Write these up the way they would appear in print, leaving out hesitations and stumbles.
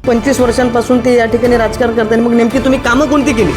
25 वर्षांपासून ते या ठिकाणी राजकारण करताय, मग नेमकी तुम्ही कामं कोणती केली?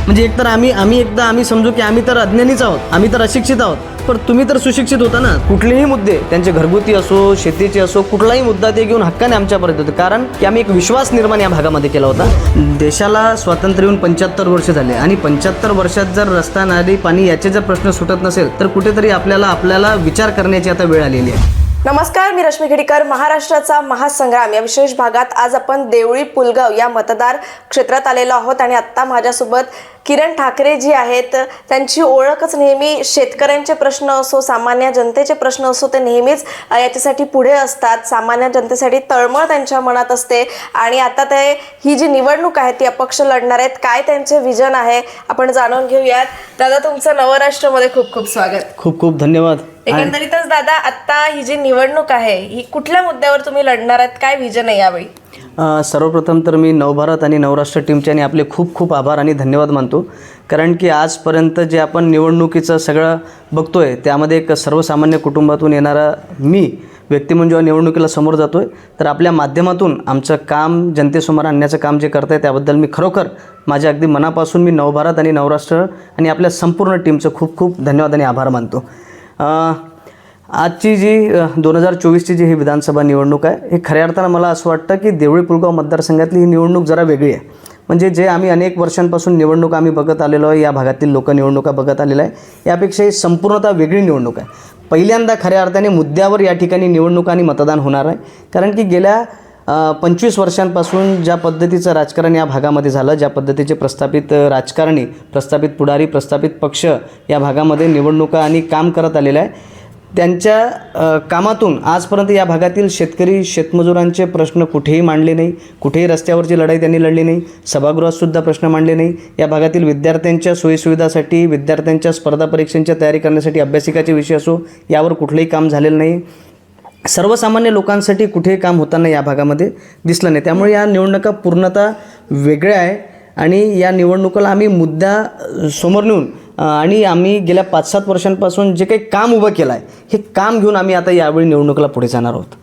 म्हणजे एकतर आम्ही समजू की आम्ही तर अज्ञानीच आहोत, आम्ही तर अशिक्षित आहोत, पण तुम्ही तर सुशिक्षित होता ना. कुठलेही मुद्दे त्यांचे घरगुती असो, शेतीचे असो, कुठलाही मुद्दा ते घेऊन हक्काने आमच्यापर्यंत होते, कारण की आम्ही एक विश्वास निर्माण या भागामध्ये केला होता. देशाला स्वातंत्र्य येऊन 75 वर्ष झाले आणि 75 वर्षात जर रस्ता, नाली, पाणी याचे जर प्रश्न सुटत नसेल तर कुठेतरी आपल्याला विचार करण्याची आता वेळ आलेली आहे. नमस्कार, मी रश्मी खेडीकर. महाराष्ट्राचा महासंग्राम या विशेष भागात आज आपण देवळी पुलगाव या मतदार क्षेत्रात आलेलो आहोत आणि आत्ता माझ्यासोबत किरण ठाकरे जी आहेत. त्यांची ओळखच नेहमी शेतकऱ्यांचे प्रश्न असो, सामान्य जनतेचे प्रश्न असो, ते नेहमीच याच्यासाठी पुढे असतात. सामान्य जनतेसाठी तळमळ त्यांच्या मनात असते आणि आता ही जी निवडणूक आहे ती अपक्ष लढणार आहेत. काय त्यांचे विजन आहे आपण जाणून घेऊयात. दादा, तुमचं नवराष्ट्रमध्ये खूप खूप स्वागत. खूप खूप धन्यवाद. एकंदरीतच दादा, आता ही जी निवडणूक आहे ही कुठल्या मुद्द्यावर तुम्ही लढणार आहात? काय विजन आहे यावेळी? सर्वप्रथम तर मी नवभारत आणि नवराष्ट्र टीमचे आणि आपले खूप खूप आभार आणि धन्यवाद मानतो, कारण की आजपर्यंत जे आपण निवडणुकीचं सगळं बघतोय त्यामध्ये एक सर्वसामान्य कुटुंबातून येणारा मी व्यक्ती म्हणून जेव्हा निवडणुकीला समोर जातोय तर आपल्या माध्यमातून आमचं काम जनतेसमोर आणण्याचं काम जे करत आहे त्याबद्दल मी खरोखर माझ्या अगदी मनापासून मी नवभारत आणि नवराष्ट्र आणि आपल्या संपूर्ण टीमचं खूप खूप धन्यवाद आणि आभार मानतो. आजची जी 2024ची जी ही विधानसभा निवडणूक आहे, हे खऱ्या अर्थानं मला असं वाटतं की देवळी पुलगाव मतदारसंघातली ही निवडणूक जरा वेगळी आहे. म्हणजे जे आम्ही अनेक वर्षांपासून निवडणूक आम्ही बघत आलेलो आहे, या भागातील लोक निवडणुका बघत आलेलं आहे, यापेक्षा ही संपूर्णतः वेगळी निवडणूक आहे. पहिल्यांदा खऱ्या अर्थाने मुद्द्यावर या ठिकाणी निवडणूक आणि मतदान होणार आहे, कारण की गेल्या 25 वर्षांपासून ज्या पद्धतीचं राजकारण या भागामध्ये झालं, ज्या पद्धतीचे प्रस्थापित राजकारणी, प्रस्थापित पुढारी, प्रस्थापित पक्ष या भागामध्ये निवडणुका आणि काम करत आलेलं आहे, त्यांच्या कामातून आजपर्यंत या भागातील शेतकरी, शेतमजुरांचे प्रश्न कुठेही मांडले नाही. कुठेही रस्त्यावरची लढाई त्यांनी लढली नाही. सभागृहातसुद्धा प्रश्न मांडले नाही. या भागातील विद्यार्थ्यांच्या सोयीसुविधासाठी, विद्यार्थ्यांच्या स्पर्धा परीक्षांच्या तयारी करण्यासाठी अभ्यासिकाचे विषय असो, यावर कुठलंही काम झालेलं नाही. सर्वसामान्य लोकांसाठी कुठेही काम होताना या भागामध्ये दिसलं नाही. त्यामुळे या निवडणुका पूर्णतः वेगळ्या आहे आणि या निवडणुकीला आम्ही मुद्दा समोर नेऊन आणि आम्ही गेल्या 5-7 वर्षांपासून जे काही काम उभं केलं आहे, हे काम घेऊन आम्ही आता यावेळी निवडणुकीला पुढे जाणार आहोत.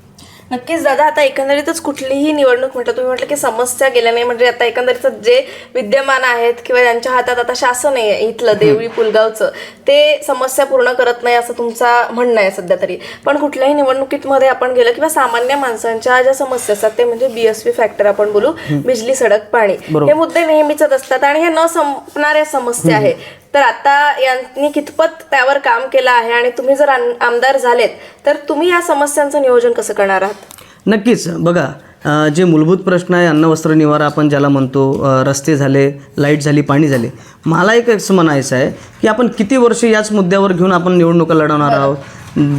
नक्कीच दादा, आता एकंदरीतच कुठलीही निवडणूक म्हटलं, तुम्ही म्हटलं की समस्या गेल्या नाही, म्हणजे आता एकंदरीत जे विद्यमान आहेत किंवा ज्यांच्या हातात आता शासन आहे इथलं देवळी पुलगावचं, ते समस्या पूर्ण करत नाही असं तुमचा म्हणणं आहे सध्या तरी. पण कुठल्याही निवडणुकीमध्ये आपण गेलं किंवा सामान्य माणसांच्या ज्या समस्या असतात ते म्हणजे BSV फॅक्टर आपण बोलू, बिजली, सडक, पाणी, हे मुद्दे नेहमीच असतात आणि हे न संपणाऱ्या समस्या आहे. तर आता यांनी कितपत त्यावर काम केलं आहे आणि तुम्ही जर आमदार झालेत तर तुम्ही या समस्यांचं नियोजन कसं करणार आहात? नक्कीच. बघा, जे मूलभूत प्रश्न आहे, अन्न, वस्त्र, निवारा आपण ज्याला म्हणतो, रस्ते झाले, लाईट झाली, पाणी झाले, मला एक असं म्हणायचं आहे की आपण किती वर्ष याच मुद्द्यावर घेऊन आपण निवडणुका लढवणार आहोत.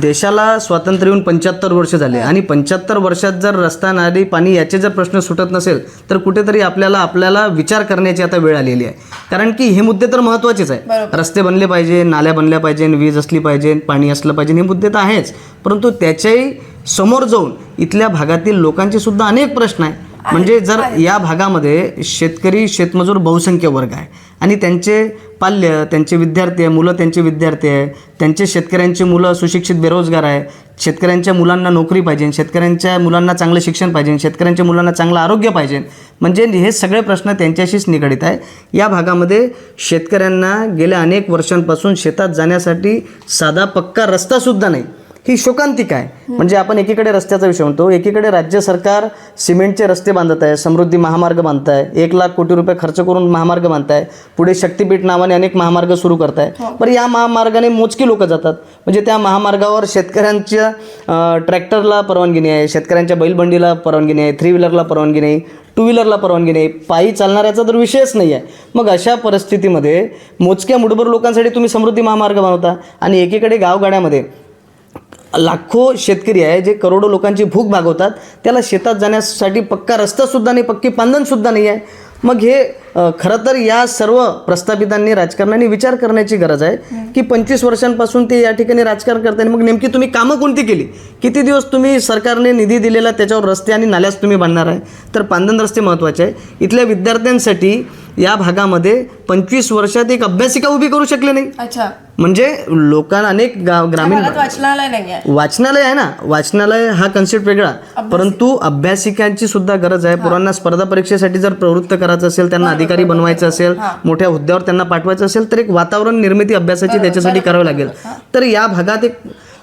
देशाला स्वातंत्र्य येऊन 75 वर्ष झाले आणि 75 वर्षात जर रस्ता, नाली, पाणी याचे जर प्रश्न सुटत नसेल तर कुठेतरी आपल्याला विचार करण्याची आता वेळ आलेली आहे, कारण की हे मुद्दे तर महत्त्वाचेच आहे. रस्ते बनले पाहिजे, नाल्या बनल्या पाहिजे, वीज असली पाहिजे, पाणी असलं पाहिजे, हे मुद्दे तर आहेच, परंतु त्याच्याही समोर जाऊन इथल्या भागातील लोकांचे सुद्धा अनेक प्रश्न आहे. म्हणजे जर या भागामध्ये शेतकरी, शेतमजूर बहुसंख्य वर्ग आहे आणि त्यांचे पाल्य, त्यांचे विद्यार्थी आहे, मुलं त्यांचे विद्यार्थी आहे, त्यांचे शेतकऱ्यांची मुलं सुशिक्षित बेरोजगार आहे, शेतकऱ्यांच्या मुलांना नोकरी पाहिजे, शेतकऱ्यांच्या मुलांना चांगलं शिक्षण पाहिजे, शेतकऱ्यांच्या मुलांना चांगलं आरोग्य पाहिजे, म्हणजे हे सगळे प्रश्न त्यांच्याशीच निगडीत आहे. या भागामध्ये शेतकऱ्यांना गेल्या अनेक वर्षांपासून शेतात जाण्यासाठी साधा पक्का रस्तासुद्धा नाही. ही शोकांतिका आहे. म्हणजे आपण एकीकडे रस्त्याचा विषय म्हणतो, एकीकडे राज्य सरकार सिमेंटचे रस्ते बांधत आहे, समृद्धी महामार्ग बांधत आहे, 1 लाख कोटी रुपये खर्च करून महामार्ग बांधत आहे, पुढे शक्तीपीठ नावाने अनेक महामार्ग सुरू करत आहे. बरं, या महामार्गाने मोजकी लोक जातात, म्हणजे त्या महामार्गावर शेतकऱ्यांच्या ट्रॅक्टरला परवानगी नाही आहे, शेतकऱ्यांच्या बैलबंडीला परवानगी नाही आहे, 3 व्हीलरला परवानगी नाही, 2 व्हीलरला परवानगी नाही, पायी चालणाऱ्याचा तर विषयच नाही आहे. मग अशा परिस्थितीमध्ये मोजक्या मुठभर लोकांसाठी तुम्ही समृद्धी महामार्ग बनवता आणि एकीकडे गावगाड्यामध्ये लाखो शेतकरी आहे जे करोडो लोकांची भूक भागवतात, त्याला शेतात जाण्यासाठी पक्का रस्तासुद्धा नाही, पक्की पांधनसुद्धा नाही आहे. मग हे खरं तर या सर्व प्रस्थापितांनी, राजकारण्यांनी विचार करण्याची गरज आहे की 25 वर्षांपासून ते या ठिकाणी राजकारण करताय, मग नेमकी तुम्ही कामं कोणती केली? किती दिवस तुम्ही सरकारने निधी दिलेला त्याच्यावर रस्ते आणि नाल्याच तुम्ही बांधणार आहे? तर पांधन रस्ते महत्त्वाचे आहे. इथल्या विद्यार्थ्यांसाठी या भागामध्ये 25 वर्षात एक अभ्यासिका उभी करू शकले नाही. अच्छा, म्हणजे लोकांना अनेक ग्रामीण भागात वाचनालय नाहीये. वाचनालय आहे ना, वाचनालय हा कन्सेप्ट वेगळा, परंतु अभ्यासिकांची सुद्धा गरज आहे. पोरांना स्पर्धा परीक्षेसाठी जर प्रवृत्त करायचं असेल, त्यांना अधिकारी बनवायचं असेल, मोठ्या हुद्द्यावर त्यांना पाठवायचं असेल, तर एक वातावरण निर्मिती अभ्यासाची त्याच्यासाठी करावी लागेल. तर या भागात एक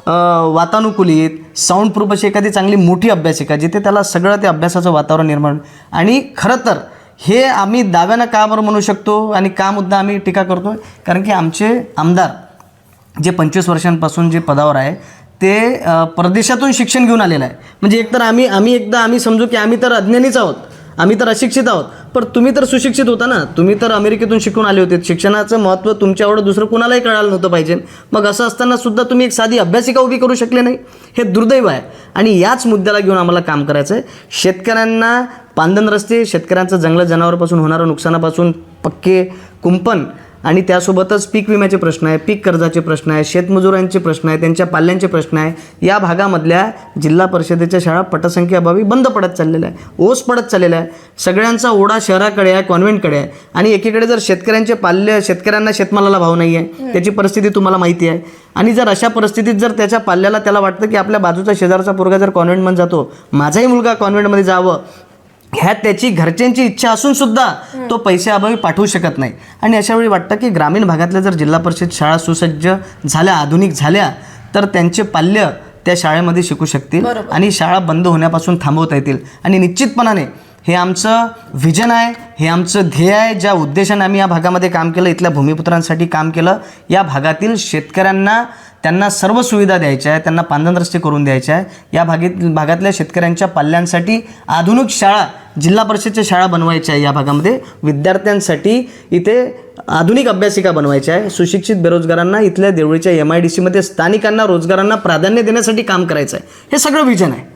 वातानुकूलित साऊंड प्रूफ अशी एखादी चांगली मोठी अभ्यासिका, जिथे त्याला सगळं ते अभ्यासाचं वातावरण निर्माण. आणि खरं तर हे आम्ही दाव्यानं का बरं म्हणू शकतो आणि का मुद्दा आम्ही टीका करतो, कारण की आमचे आमदार जे 25 वर्षांपासून जे पदावर आहे ते परदेशातून शिक्षण घेऊन आलेलं आहे. म्हणजे एकतर आम्ही समजू की आम्ही तर अज्ञानीच आहोत, आम्ही तर अशिक्षित आहोत, पण तुम्ही तर सुशिक्षित होता ना, तुम्ही तर अमेरिकेतून शिकून आले होते. शिक्षणाचं महत्त्व तुमच्या एवढं दुसरं कुणालाही कळालं नव्हतं पाहिजे. मग असं असताना सुद्धा तुम्ही एक साधी अभ्यासिका उभी करू शकले नाही, हे दुर्दैव आहे. आणि याच मुद्द्याला घेऊन आम्हाला काम करायचं आहे. शेतकऱ्यांना पांदन रस्ते, शेतकऱ्यांचं जंगल जनावरांपासून होणारं नुकसानापासून पक्के कुंपण, आणि त्यासोबतच पीक विम्याचे प्रश्न आहे, पीक कर्जाचे प्रश्न आहे, शेतमजुरांचे प्रश्न आहे, त्यांच्या पाल्यांचे प्रश्न आहे. या भागामधल्या जिल्हा परिषदेच्या शाळा पटसंख्येअभावी बंद पडत चाललेल्या आहे, ओस पडत चाललेला आहे. सगळ्यांचा ओढा शहराकडे आहे, कॉन्व्हेंटकडे आहे. आणि एकीकडे जर शेतकऱ्यांना शेतमालाला भाव नाही आहे, त्याची परिस्थिती तुम्हाला माहिती आहे. आणि जर अशा परिस्थितीत जर त्याच्या पाल्याला त्याला वाटतं की आपल्या बाजूचा शेजारचा पोरगा जर कॉन्व्हेंटमध्ये जातो, माझाही मुलगा कॉन्व्हेंटमध्ये जावं, ह्यात त्याची घरच्यांची इच्छा असून सुद्धा तो पैशाअभावी पाठवू शकत नाही. आणि अशा वेळी वाटतं की ग्रामीण भागातल्या जर जिल्हा परिषद शाळा सुसज्ज झाल्या, आधुनिक झाल्या, तर त्यांचे पाल्य त्या शाळेमध्ये शिकू शकतील आणि शाळा बंद होण्यापासून थांबवता येतील. आणि निश्चितपणाने हे आमचं व्हिजन आहे, हे आमचं ध्येय आहे. ज्या उद्देशाने आम्ही या भागामध्ये काम केलं, इथल्या भूमिपुत्रांसाठी काम केलं, या भागातील शेतकऱ्यांना त्यांना सर्व सुविधा द्यायच्या आहे, त्यांना पांदन रस्ते करून द्यायचे आहे. या भागातल्या शेतकऱ्यांच्या पाल्यांसाठी आधुनिक शाळा, जिल्हा परिषदच्या शाळा बनवायच्या आहे. या भागामध्ये विद्यार्थ्यांसाठी इथे आधुनिक अभ्यासिका बनवायच्या आहे. सुशिक्षित बेरोजगारांना इथल्या देवळीच्या MIDCमध्ये स्थानिकांना रोजगारांना प्राधान्य देण्यासाठी काम करायचं आहे. हे सगळं विजन आहे.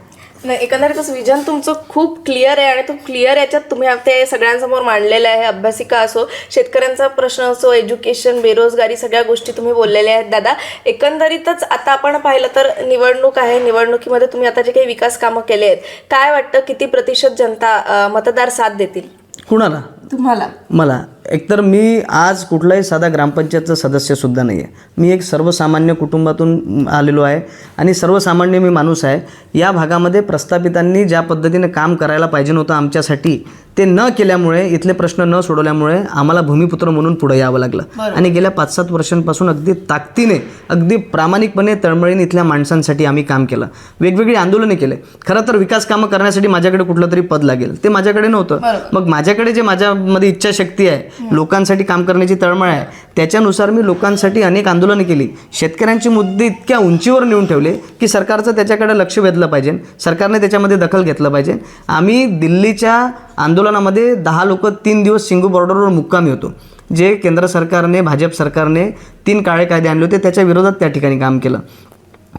नाही, एकंदरीतच विजन तुमचं खूप क्लिअर आहे आणि तो क्लिअर याच्यात तुम्ही ते सगळ्यांसमोर मांडलेलं आहे. अभ्यासिका असो, शेतकऱ्यांचा प्रश्न असो, एज्युकेशन, बेरोजगारी, सगळ्या गोष्टी तुम्ही बोललेल्या आहेत दादा. एकंदरीतच आता आपण पाहिलं तर निवडणूक आहे, निवडणुकीमध्ये तुम्ही आता जे काही विकास कामं केले आहेत, काय वाटतं किती प्रतिशत जनता मतदार साथ देतील कुणाला? तुम्हाला? मला एकतर मी आज कुठलाही साधा ग्रामपंचायतचा सदस्यसुद्धा नाही आहे. मी एक सर्वसामान्य कुटुंबातून आलेलो आहे आणि सर्वसामान्य मी माणूस आहे. या भागामध्ये प्रस्थापितांनी ज्या पद्धतीने काम करायला पाहिजे नव्हतं आमच्यासाठी, ते न केल्यामुळे, इथले प्रश्न न सोडवल्यामुळे आम्हाला भूमिपुत्र म्हणून पुढे यावं लागलं. आणि गेल्या 5-7 वर्षांपासून अगदी ताकदीने, अगदी प्रामाणिकपणे, तळमळीने इथल्या माणसांसाठी आम्ही काम केलं. वेगवेगळी आंदोलने केले. खरं तर विकास कामं करण्यासाठी माझ्याकडे कुठलं तरी पद लागेल, ते माझ्याकडे नव्हतं. मग माझ्याकडे जे माझ्यामध्ये इच्छाशक्ती आहे, लोकांसाठी काम करण्याची तळमळ आहे, त्याच्यानुसार मी लोकांसाठी अनेक आंदोलनं केली. शेतकऱ्यांचे मुद्दे इतक्या उंचीवर नेऊन ठेवले की सरकारचं त्याच्याकडे लक्ष वेधलं पाहिजे, सरकारने त्याच्यामध्ये दखल घेतलं पाहिजे. आम्ही दिल्लीच्या आंदोलनामध्ये 10 लोक 3 दिवस सिंगू बॉर्डरवर मुक्कामी होतो. जे केंद्र सरकारने, भाजप सरकारने 3 काळे कायदे आणले होते, त्याच्या विरोधात त्या ठिकाणी काम केलं.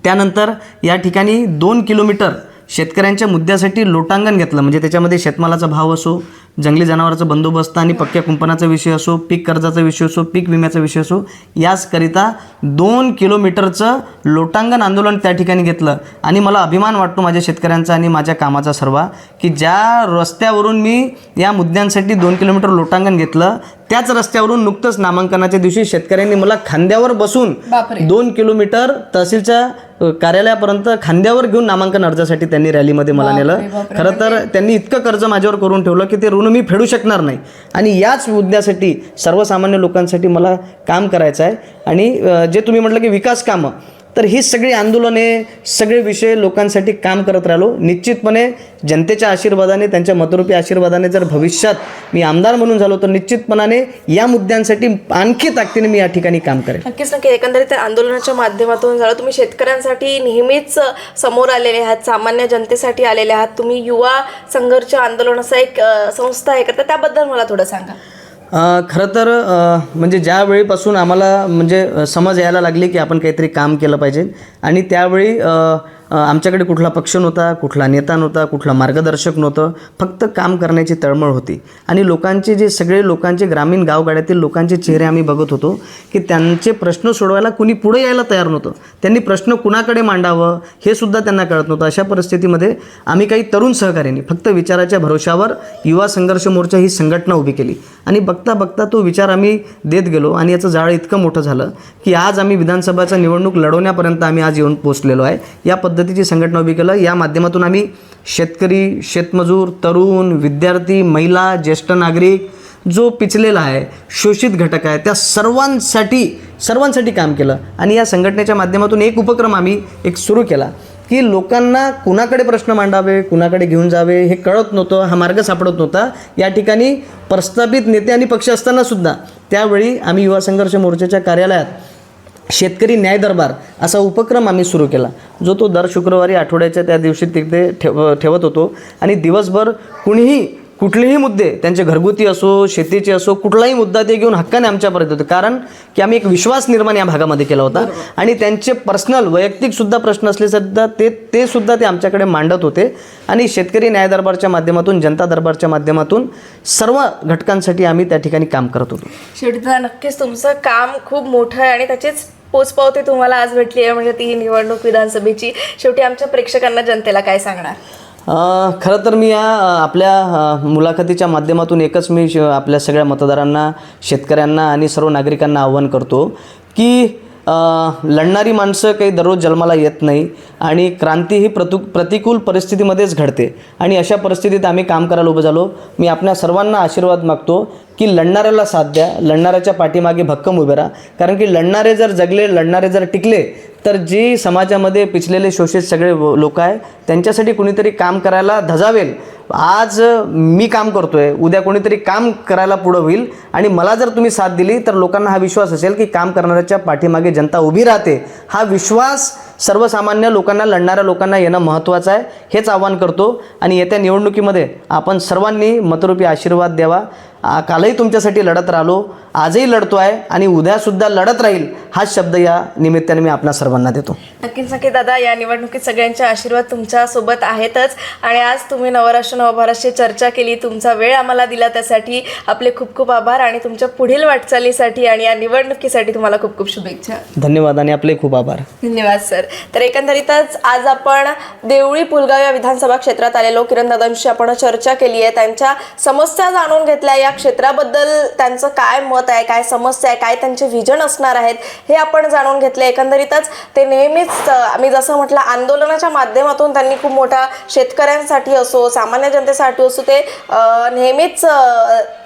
त्यानंतर या ठिकाणी 2 किलोमीटर शेतकऱ्यांच्या मुद्द्यासाठी लोटांगण घेतलं. म्हणजे त्याच्यामध्ये शेतमालाचा भाव असो, जंगली जनावरांचा बंदोबस्त आणि पक्क्या कुंपणाचा विषय असो, पीक कर्जाचा विषय असो, पीक विम्याचा विषय असो, याचकरिता 2 किलोमीटरचं लोटांगण आंदोलन त्या ठिकाणी घेतलं. आणि मला अभिमान वाटतो माझ्या शेतकऱ्यांचा आणि माझ्या कामाचा सर्व, की ज्या रस्त्यावरून मी या मुद्द्यांसाठी 2 किलोमीटर लोटांगण घेतलं, त्याच रस्त्यावरून नुकतंच नामांकनाच्या दिवशी शेतकऱ्यांनी मला खांद्यावर बसून 2 किलोमीटर तहसीलच्या कार्यालयापर्यंत खांद्यावर घेऊन नामांकन अर्जासाठी त्यांनी रॅलीमध्ये मला नेलं. खरं तर त्यांनी इतकं कर्ज माझ्यावर करून ठेवलं की ते ऋण मी फेडू शकणार नाही. आणि याच मुद्द्यासाठी, सर्वसामान्य लोकांसाठी मला काम करायचं आहे. आणि जे तुम्ही म्हटलं की विकास कामं, तर ही सगळी आंदोलने, सगळे विषय लोकांसाठी काम करत राहिलो. निश्चितपणे जनतेच्या आशीर्वादाने, त्यांच्या मतरूपी आशीर्वादाने जर भविष्यात मी आमदार म्हणून झालो, तर निश्चितपणाने या मुद्द्यांसाठी आणखी ताकदीने मी या ठिकाणी काम करेन. नक्कीच नक्की. एकंदरीत आंदोलनाच्या माध्यमातून झालं, तुम्ही शेतकऱ्यांसाठी नेहमीच समोर आलेले आहात, सामान्य जनतेसाठी आलेले आहात. तुम्ही युवा संघर्ष आंदोलन असं एक संस्था आहे करता, त्याबद्दल मला थोडं सांगा. खरं तर म्हणजे ज्या वेळीपासून आम्हाला म्हणजे समज यायला लागली की आपण काहीतरी काम केलं पाहिजे, आणि त्यावेळी आमच्याकडे कुठला पक्ष नव्हता, कुठला नेता नव्हता, कुठला मार्गदर्शक नव्हतं. फक्त काम करण्याची तळमळ होती. आणि लोकांचे जे सगळे लोकांचे ग्रामीण गावगाड्यातील लोकांचे चेहरे आम्ही बघत होतो की त्यांचे प्रश्न सोडवायला कुणी पुढे यायला तयार नव्हतं. त्यांनी प्रश्न कुणाकडे मांडावं हे सुद्धा त्यांना कळत नव्हतं. अशा परिस्थितीमध्ये आम्ही काही तरुण सहकार्यांनी फक्त विचाराच्या भरोशावर युवा संघर्ष मोर्चा ही संघटना उभी केली. आणि बघता बघता तो विचार आम्ही देत गेलो आणि याचं जाळं इतकं मोठं झालं की आज आम्ही विधानसभाचा निवडणूक लढवण्यापर्यंत आम्ही आज येऊन पोचलेलो आहे. या पद्धतीची संघटना उभी केलं. या माध्यमातून आम्ही शेतकरी, शेतमजूर, तरुण, विद्यार्थी, महिला, ज्येष्ठ नागरिक, जो पिचलेला आहे, शोषित घटक आहे, त्या सर्वांसाठी काम केलं. आणि या संघटनेच्या माध्यमातून एक उपक्रम आम्ही सुरू केला की लोकांना कुणाकडे प्रश्न मांडावे, कुणाकडे घेऊन जावे हे कळत नव्हतं, हा मार्ग सापडत नव्हता. या ठिकाणी प्रस्थापित नेते आणि पक्ष असतानासुद्धा त्यावेळी आम्ही युवा संघर्ष मोर्चाच्या कार्यालयात शेतकरी न्याय दरबार असा उपक्रम आम्ही सुरू केला, जो तो दर शुक्रवारी आठवड्याच्या त्या दिवशी तिथे ठेवत होतो. आणि दिवसभर कुणीही कुठलेही मुद्दे, त्यांचे घरगुती असो, शेतीचे असो, कुठलाही मुद्दा ते घेऊन हक्काने आमच्यापर्यंत होते. कारण की आम्ही एक विश्वास निर्माण या भागामध्ये केला होता. आणि त्यांचे पर्सनल वैयक्तिकसुद्धा प्रश्न असले सुद्धा ते सुद्धा ते आमच्याकडे मांडत होते. आणि शेतकरी न्याय दरबारच्या माध्यमातून, जनता दरबारच्या माध्यमातून सर्व घटकांसाठी आम्ही त्या ठिकाणी काम करत होतो. शेवटी तर नक्कीच तुमचं काम खूप मोठं आहे आणि त्याचीच पोचपावती तुम्हाला आज भेटली आहे, म्हणजे ती निवडणूक विधानसभेची. शेवटी आमच्या प्रेक्षकांना, जनतेला काय सांगणार? खरं तर मी या आपल्या मुलाखतीच्या माध्यमातून एकच मी आपल्या सगळ्या मतदारांना, शेतकऱ्यांना आणि सर्व नागरिकांना आव्हान करतो की लढणारी माणसं काही दररोज जन्माला येत नाही आणि क्रांती ही प्रतिकूल परिस्थितीमध्येच घडते. आणि अशा परिस्थितीत आम्ही काम करायला उभं झालो. मी आपल्या सर्वांना आशीर्वाद मागतो की लढणाऱ्याला साथ द्या, लढणाऱ्याच्या पाठीमागे भक्कम उभे राहा. कारण की लढणारे जर जगले, लढणारे जर टिकले, तर जी समाजामध्ये पिचलेले, शोषित सगळे लोक आहे त्यांच्यासाठी कुणीतरी काम करायला धजावेल. आज मी काम करतोय, उद्या कोणीतरी काम करायला पुढं होईल. आणि मला जर तुम्ही साथ दिली तर लोकांना हा विश्वास असेल की काम करणाऱ्याच्या पाठीमागे जनता उभी राहते. हा विश्वास सर्वसामान्य लोकांना, लढणाऱ्या लोकांना येणं महत्त्वाचं आहे. हेच आव्हान करतो. आणि येत्या निवडणुकीमध्ये आपण सर्वांनी मतरूपी आशीर्वाद द्यावा. कालही तुमच्यासाठी लढत राहिलो, आजही लढतो आहे आणि उद्यासुद्धा लढत राहील, हाच शब्द या निमित्ताने मी आपल्या सर्वांना देतो. नक्कीच नक्की दादा, या निवडणुकीत सगळ्यांचे आशीर्वाद तुमच्यासोबत आहेतच. आणि आज तुम्ही नवराष्ट्र नवभारतची चर्चा केली, तुमचा वेळ आम्हाला दिला, त्यासाठी आपले खूप खूप आभार. आणि तुमच्या पुढील वाटचालीसाठी आणि या निवडणुकीसाठी तुम्हाला खूप खूप शुभेच्छा. धन्यवाद आणि आपले खूप आभार. धन्यवाद सर. तर एकंदरीतच आज आपण देवळी पुलगाव या विधानसभा क्षेत्रात आलेलो किरण दादांशी आपण चर्चा केली आहे. त्यांच्या समस्या जाणून घेतल्या, या क्षेत्राबद्दल त्यांचं काय मत आहे, काय समस्या आहे, काय त्यांचे व्हिजन असणार आहेत हे आपण जाणून घेतले. एकंदरीतच ते नेहमीच, मी जसं म्हटलं, आंदोलनाच्या माध्यमातून त्यांनी खूप मोठा शेतकऱ्यांसाठी असो, सामान्य जनतेसाठी असो, ते नेहमीच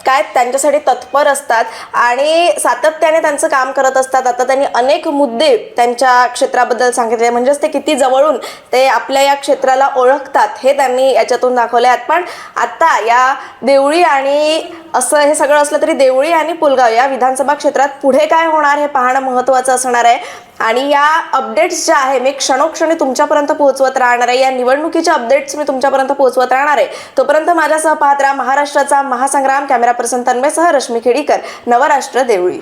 काय त्यांच्यासाठी तत्पर असतात आणि सातत्याने त्यांचं काम करत असतात. आता त्यांनी अनेक मुद्दे त्यांच्या क्षेत्राबद्दल सांगितले, म्हणजेच ते किती जवळून ते आपल्या या क्षेत्राला ओळखतात हे त्यांनी याच्यातून दाखवले आहेत. पण आता या देवळी आणि असं हे सगळं असलं तरी देवळी आणि पुलगाव या विधानसभा क्षेत्रात पुढे काय होणार हे पाहणं महत्त्वाचं असणार आहे. आणि या अपडेट्स ज्या आहे मी क्षणोक्षणी तुमच्यापर्यंत पोहोचवत राहणार आहे. या निवडणुकीच्या अपडेट्स मी तुमच्यापर्यंत पोहोचवत राहणार आहे. तोपर्यंत माझ्यासह पाहत राहा महाराष्ट्राचा महासंग्राम. कॅमेरा पर्सन तन्मयसह रश्मी खेडीकर, नवराष्ट्र, देवळी.